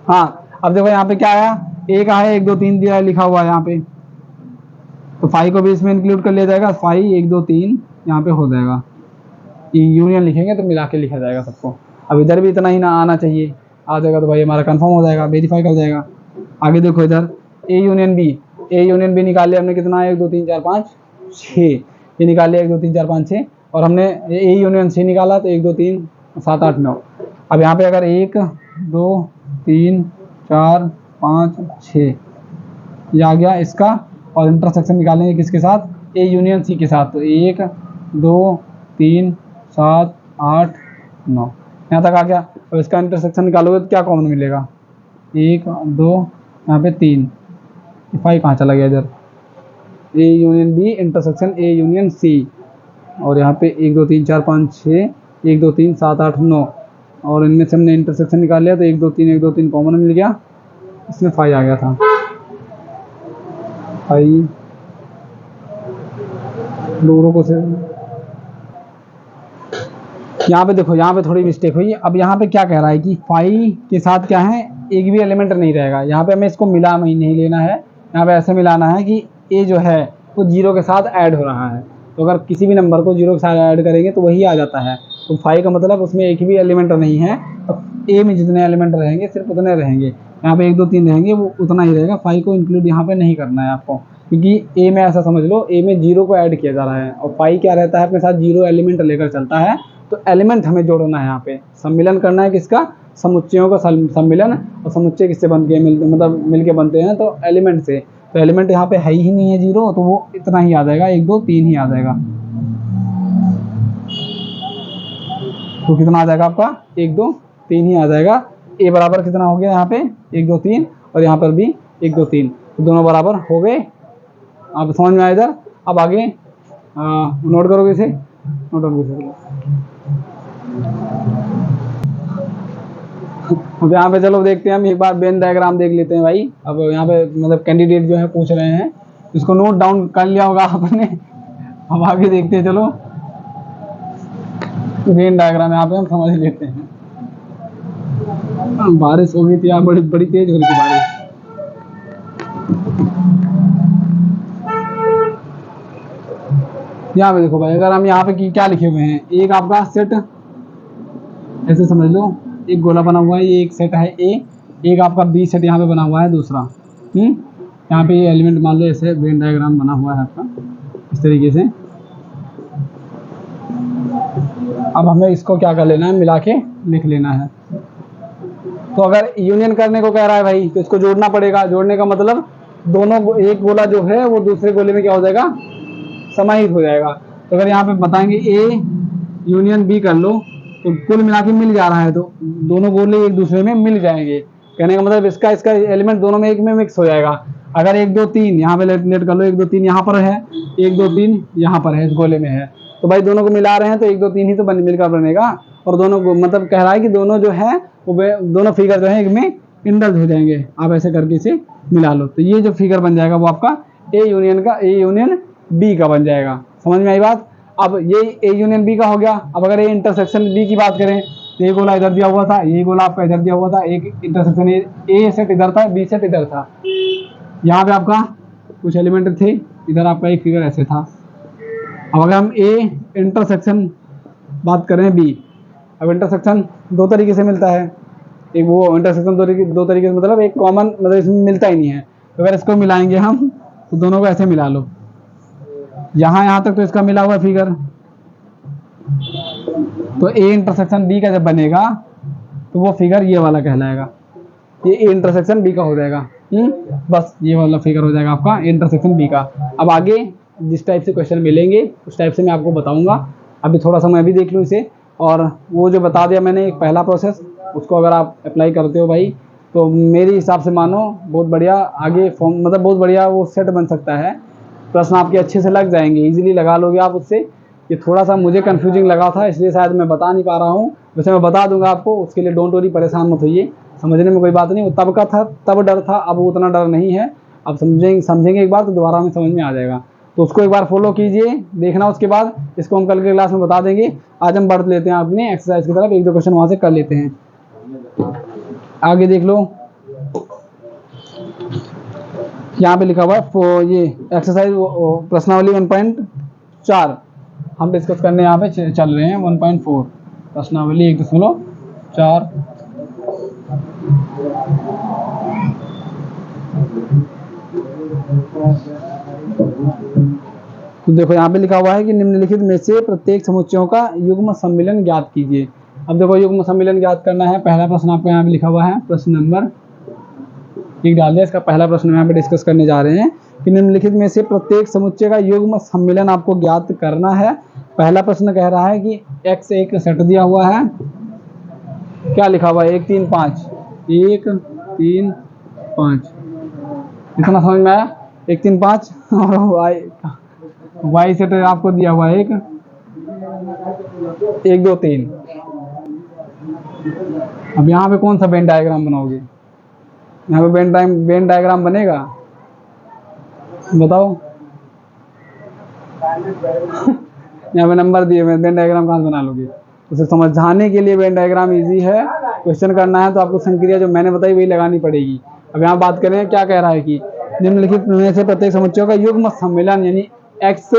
हाँ अब देखो यहाँ पे क्या आया, ए का है 1 2 3 दिया लिखा हुआ है यहाँ पे, तो फाई को भी इसमें इंक्लूड कर लिया जाएगा। फाई 1 2 3 यहाँ पे हो जाएगा, यूनियन लिखेंगे तो मिला के लिखा जाएगा सबको। अब इधर भी इतना ही ना आना चाहिए, आ जाएगा तो भाई हमारा कंफर्म हो जाएगा, वेरीफाई कर जाएगा। आगे देखो इधर A union B, A union B निकाल लिया हमने, कितना है 1 2 3 4 5 6, ये निकाल लिया 1 2 3 4 5 6। और हमने ए यूनियन सी निकाला तो 1 2 3 7 8 9। अब यहाँ पे अगर 1 2 3 4 5 6 ये आ गया इसका, और इंटरसेक्शन निकालेंगे किसके साथ, ए यूनियन सी के साथ, तो 1 2 3 7 8 9 यहाँ तक आ गया। अब इसका इंटरसेक्शन निकालोगे तो क्या कॉमन मिलेगा, 1 2 यहाँ पे 3, फाई कहाँ चला गया इधर, A union B intersection A union C, और यहाँ पे 1 2 3 4 5 6 1 2 3 7 8 9, और इनमें से हमने इंटरसेक्शन निकाल लिया तो 1 2 3 1 2 3 कॉमन मिल गया, इसमें फाई आ गया था। फाई दोनों को से यहाँ पे देखो, यहाँ पे थोड़ी मिस्टेक हुई। अब यहाँ पे क्या कह रहा है कि फाई के साथ क्या है, एक भी एलिमेंट नहीं रहेगा। यहाँ पे हमें इसको मिला नहीं लेना है, यहाँ पे ऐसे मिलाना है कि ए जो है वो 0 के साथ ऐड हो रहा है, तो अगर किसी भी नंबर को 0 के साथ ऐड करेंगे तो वही आ जाता है। तो फाई का मतलब उसमें एक भी एलिमेंट नहीं है, तो ए में जितने एलिमेंट रहेंगे सिर्फ उतने रहेंगे, यहाँ पे 1 2 3 रहेंगे वो उतना ही रहेगा, फाई को इंक्लूड यहाँ पे नहीं करना है आपको। क्योंकि ए में ऐसा समझ लो, ए में 0 को ऐड किया जा रहा है और पाई क्या रहता है अपने साथ, 0 एलिमेंट लेकर चलता है। तो एलिमेंट हमें जोड़ना है, यहाँ पे सम्मिलन करना है किसका, समुच्चयों का सम्मिलन। और समुच्चय किससे बनते हैं, मतलब मिलके बनते हैं तो एलिमेंट से। तो एलिमेंट यहाँ पे है ही नहीं है 0, तो वो इतना ही आ जाएगा, 1 2 3 ही आ जाएगा। तो कितना आ जाएगा आपका, 1 2 3 ही आ जाएगा। ए बराबर कितना हो गया यहाँ पे, 1 2 3, और यहाँ पर भी 1 2 3, तो दोनों बराबर हो गए। आप समझ में आया इधर। अब आगे नोट करोगे इसे, नोट करोगे। अब यहाँ पे चलो देखते हैं हम एक बार वेन डायग्राम देख लेते हैं भाई। अब यहाँ पे मतलब कैंडिडेट जो है पूछ रहे हैं, इसको नोट डाउन कर लिया होगा आपने। अब आगे देखते हैं, चलो वेन डायग्राम यहाँ पे हम समझ लेते हैं। बारिश हो गई थी यार, बड़ी बड़ी तेज हो रही थी बारिश। यहाँ पे देखो भाई, अगर हम यहाँ पे क्या लिखे हुए हैं, एक आपका सेट ऐसे समझ लो, एक गोला बना हुआ है, ये एक सेट है ए, एक आपका बी सेट यहाँ पे बना हुआ है दूसरा। यहाँ पे ये एलिमेंट मान लो, ऐसे वेन डायग्राम बना हुआ है आपका इस तरीके से। अब हमें इसको क्या कर लेना है, मिला के लिख लेना है। तो अगर यूनियन करने को कह रहा है भाई, तो इसको जोड़ना पड़ेगा। जोड़ने का मतलब दोनों, एक गोला जो है वो दूसरे गोले में क्या हो जाएगा, समाहित हो जाएगा। तो अगर यहाँ पे बताएंगे ए यूनियन बी कर लो, तो कुल मिला के मिल जा रहा है, तो दोनों गोले एक दूसरे में मिल जाएंगे। कहने का मतलब इसका एलिमेंट दोनों में एक में मिक्स हो जाएगा। अगर 1 2 3 यहाँ पे लेट कर लो, 1 2 3 यहाँ पर है, 1 2 3 यहाँ पर है, इस गोले में है, तो भाई दोनों को मिला रहे हैं तो 1 2 3 ही तो मिलकर बनेगा। और दोनों को मतलब कह रहा है कि दोनों जो है वो दोनों फिगर जो है एक में इंडल्ज हो जाएंगे। आप ऐसे करके इसे मिला लो, तो ये जो फिगर बन जाएगा वो आपका ए यूनियन बी का बन जाएगा। समझ में आई बात। अब ये ए यूनियन बी का हो गया। अब अगर ए इंटरसेक्शन बी की बात करें, तो ये गोला इधर दिया हुआ था, ये गोला आपका इधर दिया हुआ था, एक इंटरसेक्शन ए सेट इधर था, बी सेट इधर था। यहाँ पे आपका कुछ एलिमेंट थे, इधर आपका एक फिगर ऐसे था। अब अगर हम ए इंटरसेक्शन बात करें बी, अब इंटरसेक्शन दो तरीके से मिलता है। एक वो इंटरसेक्शन दो तरीके से मतलब एक कॉमन, मतलब इसमें मिलता ही नहीं है। तो अगर इसको मिलाएंगे हम, तो दोनों को ऐसे मिला लो, यहाँ तक तो इसका मिला हुआ फिगर। तो ए इंटरसेक्शन बी का जब बनेगा तो वो फिगर ये वाला कहलाएगा, ये ए इंटरसेक्शन बी का हो जाएगा। बस ये वाला फिगर हो जाएगा आपका ए इंटरसेक्शन बी का। अब आगे जिस टाइप से क्वेश्चन मिलेंगे उस टाइप से मैं आपको बताऊंगा। अभी थोड़ा सा मैं भी देख लूँ इसे। और वो जो बता दिया मैंने एक पहला प्रोसेस, उसको अगर आप अप्लाई करते हो भाई, तो मेरे हिसाब से मानो बहुत बढ़िया आगे फॉर्म, मतलब बहुत बढ़िया वो सेट बन सकता है। प्रश्न आपके अच्छे से लग जाएंगे, इजीली लगा लोगे आप उससे। ये थोड़ा सा मुझे कंफ्यूजिंग लगा था, इसलिए शायद मैं बता नहीं पा रहा हूँ। वैसे मैं बता दूंगा आपको, उसके लिए डोंट वरी, परेशान मत होइए, समझने में कोई बात नहीं। वो तब का था, तब डर था, अब उतना डर नहीं है। अब समझेंगे एक बार तो दोबारा हमें समझ में आ जाएगा। तो उसको एक बार फॉलो कीजिए, देखना। उसके बाद इसको हम कल के क्लास में बता देंगे। आज हम बढ़ लेते हैं अपने एक्सरसाइज की तरफ, एक दो क्वेश्चन वहाँ से कर लेते हैं। आगे देख लो, यहाँ पे लिखा हुआ है ये एक्सरसाइज प्रश्नावली 1.4 हम डिस्कस करने यहाँ पे चल रहे हैं। 1.4 प्रश्नावली 1.4। तो देखो यहाँ पे लिखा हुआ है कि निम्नलिखित में से प्रत्येक समुच्चयों का युग्म सम्मिलन ज्ञात कीजिए। अब देखो युग्म सम्मिलन ज्ञात करना है। पहला प्रश्न आपको यहाँ पे लिखा हुआ है, प्रश्न नंबर 1 डाल दिया। इसका पहला प्रश्न यहाँ पे डिस्कस करने जा रहे हैं कि निम्नलिखित में से प्रत्येक समुच्चय का युग्म सम्मिलन आपको ज्ञात करना है। पहला प्रश्न कह रहा है कि x एक सेट दिया हुआ है, क्या लिखा हुआ है 1 3 5, 1 3 5, इतना समझ में आया। 1 3 5 और y सेट आपको दिया हुआ है 1 2 3। अब यहाँ पे कौन सा वेन डायग्राम बनाओगे? यहाँ पे वेन डायग्राम बनेगा, बताओ। यहाँ पे नंबर दिए हुए, वेन डायग्राम कहाँ से बना लोगे? उसे समझाने के लिए वेन डायग्राम इजी है। क्वेश्चन करना है तो आपको संक्रिया जो मैंने बताई वही लगानी पड़ेगी। अब यहाँ बात करें, क्या कह रहा है कि निम्नलिखित में से प्रत्येक समुच्चयों का युग्म सम्मिलन यानी x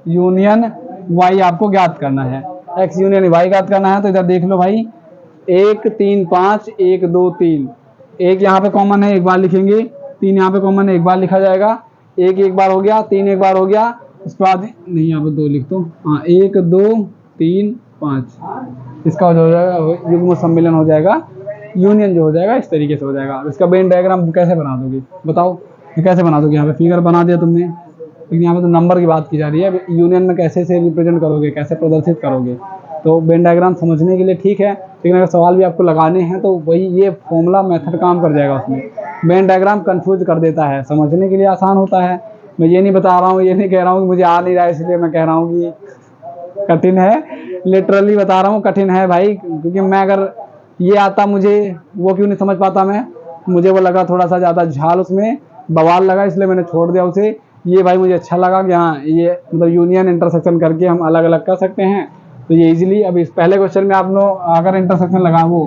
यूनियन y आपको ज्ञात करना है। x यूनियन y ज्ञात करना है। तो इधर देख लो भाई, 1 3 5, 1 2 3, एक यहाँ पे कॉमन है, एक बार लिखेंगे। 3 यहाँ पे कॉमन है, एक बार लिखा जाएगा। एक एक बार हो गया, 3 एक बार हो गया, उसके बाद नहीं यहाँ पे 2 लिख दो, हाँ 1 2 3 5, इसका जो हो जाएगा युग्म सम्मिलन हो जाएगा, यूनियन जो हो जाएगा इस तरीके से हो जाएगा। इसका वेन डायग्राम कैसे बना दोगे बताओ, ये कैसे बना दोगे? यहाँ पे फिगर बना दिया तुमने, लेकिन यहाँ पे तो नंबर की बात की जा रही है। यूनियन में कैसे से रिप्रेजेंट करोगे, कैसे प्रदर्शित करोगे? तो वेन डायग्राम समझने के लिए ठीक है, लेकिन अगर सवाल भी आपको लगाने हैं तो वही ये फॉर्मूला मेथड काम कर जाएगा उसमें। वेन डायग्राम कंफ्यूज कर देता है, समझने के लिए आसान होता है। मैं ये नहीं बता रहा हूँ, ये नहीं कह रहा हूँ कि मुझे आ नहीं रहा है इसलिए मैं कह रहा हूँ कि कठिन है, लिटरली बता रहा हूँ कठिन है भाई। क्योंकि मैं अगर ये आता मुझे, वो क्यों नहीं समझ पाता मैं, मुझे वो लगा थोड़ा सा ज़्यादा झाल, उसमें बवाल लगा, इसलिए मैंने छोड़ दिया उसे। ये भाई मुझे अच्छा लगा कि हाँ ये मतलब यूनियन इंटरसेक्शन करके हम अलग अलग कर सकते हैं। तो ये इजीली, अब इस पहले क्वेश्चन में आप लोग अगर इंटरसेक्शन लगा वो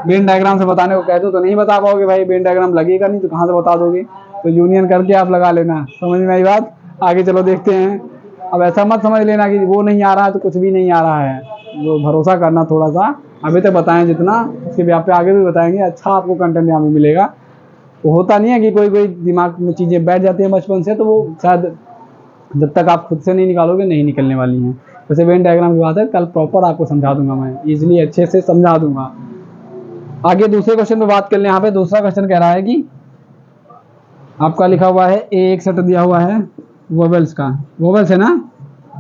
वेन डायग्राम से बताने को कह दो तो नहीं बता पाओगे भाई, वेन डायग्राम लगेगा नहीं तो कहाँ से बता दोगे? तो यूनियन करके आप लगा लेना, समझ में आई बात? आगे चलो देखते हैं। अब ऐसा मत समझ लेना कि वो नहीं आ रहा है तो कुछ भी नहीं आ रहा है, वो भरोसा करना थोड़ा सा। अभी तक बताएं जितना, उसके भी पे आगे भी बताएंगे, अच्छा आपको कंटेंट यहाँ पे मिलेगा। वो होता नहीं है कि कोई कोई दिमाग में चीज़ें बैठ जाती हैं बचपन से, तो वो शायद जब तक आप खुद से नहीं निकालोगे नहीं निकलने वाली हैं। वैसे वेन डायग्राम की बात है, कल प्रॉपर आपको समझा दूंगा, मैं इजीली अच्छे से समझा दूंगा। आगे दूसरे क्वेश्चन पे बात कर लें। यहाँ पे दूसरा क्वेश्चन कह रहा है कि आपका लिखा हुआ है ए एक सेट दिया हुआ है वोवेल्स का, वोवेल्स है ना,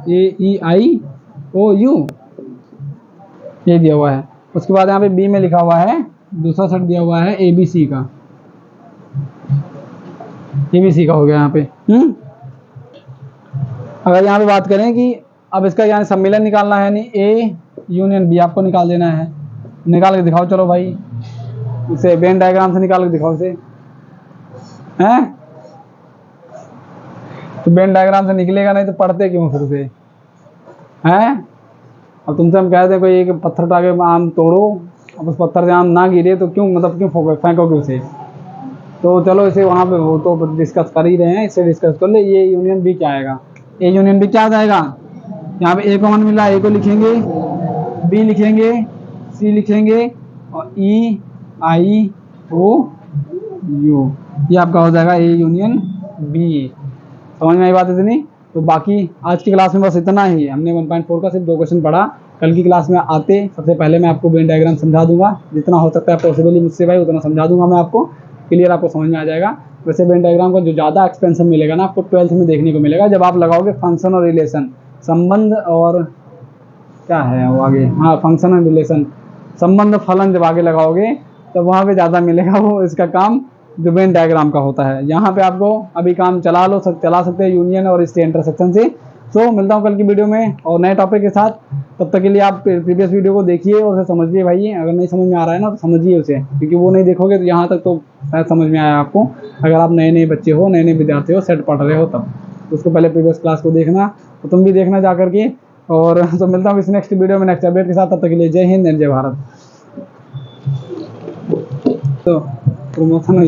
AEIOU ये दिया हुआ है। उसके बाद यहाँ पे बी में लिखा हुआ है दूसरा सेट दिया हुआ है ABC का, ABC का हो गया यहाँ पे। अगर यहाँ पे बात करें कि अब इसका यहाँ सम्मिलन निकालना है, नहीं A यूनियन B आपको निकाल देना है, निकाल के दिखाओ चलो भाई, इसे वेन डायग्राम से निकाल के दिखाओ इसे, हैं? तो वेन डायग्राम से निकलेगा नहीं तो पढ़ते क्यों फिर से, हैं? अब तुमसे हम कहते हैं कोई एक पत्थर उठा के आम तोड़ो, अब उस पत्थर से आम ना गिरे तो क्यों, मतलब क्यों फेंकोगे उसे? तो चलो इसे वहाँ पे वो तो डिस्कस कर ही रहे हैं, इससे डिस्कस कर ले। ये यूनियन B क्या आएगा? ए यूनियन B क्या आ जाएगा? यहाँ पे ए कॉमन मिला, ए को लिखेंगे, बी लिखेंगे, सी लिखेंगे और EIOU, ये आपका हो जाएगा ए यूनियन B। समझ में आई बात इतनी? तो बाकी आज की क्लास में बस इतना ही। हमने 1.4 का सिर्फ 2 क्वेश्चन पढ़ा। कल की क्लास में आते सबसे पहले मैं आपको वेन डायग्राम समझा दूंगा, जितना हो सकता है पॉसिबली मुझसे भाई उतना समझा दूंगा मैं आपको, क्लियर आपको समझ में आ जाएगा। वैसे वेन डायग्राम का जो ज़्यादा एक्सपेंशन मिलेगा ना आपको 12th में देखने को मिलेगा, जब आप लगाओगे फंक्शन और रिलेशन, संबंध और क्या है वो आगे, हाँ फंक्शन और रिलेशन, संबंध फलन जब आगे लगाओगे तो वहाँ पे ज़्यादा मिलेगा वो इसका काम जो वेन डायग्राम का होता है। यहाँ पे आपको अभी काम चला सकते हैं यूनियन और इसके इंटरसेक्शन से। सो मिलता हूँ कल की वीडियो में और नए टॉपिक के साथ। तब तक के लिए आप प्रीवियस वीडियो को देखिए और उसे समझिए भाई, अगर नहीं समझ में आ रहा है ना तो समझिए उसे, क्योंकि वो नहीं देखोगे तो यहाँ तक तो शायद समझ में आया आपको। अगर आप नए नए बच्चे हो, नए नए विद्यार्थी हो, सेट पढ़ रहे हो तब, तो उसको पहले प्रीवियस क्लास को देखना, तो तुम भी देखना जा करके। और तो मिलता हूँ इस नेक्स्ट वीडियो में नेक्स्ट अपडेट के साथ, तब तक के लिए जय हिंद एंड जय भारत। तो प्रमोशन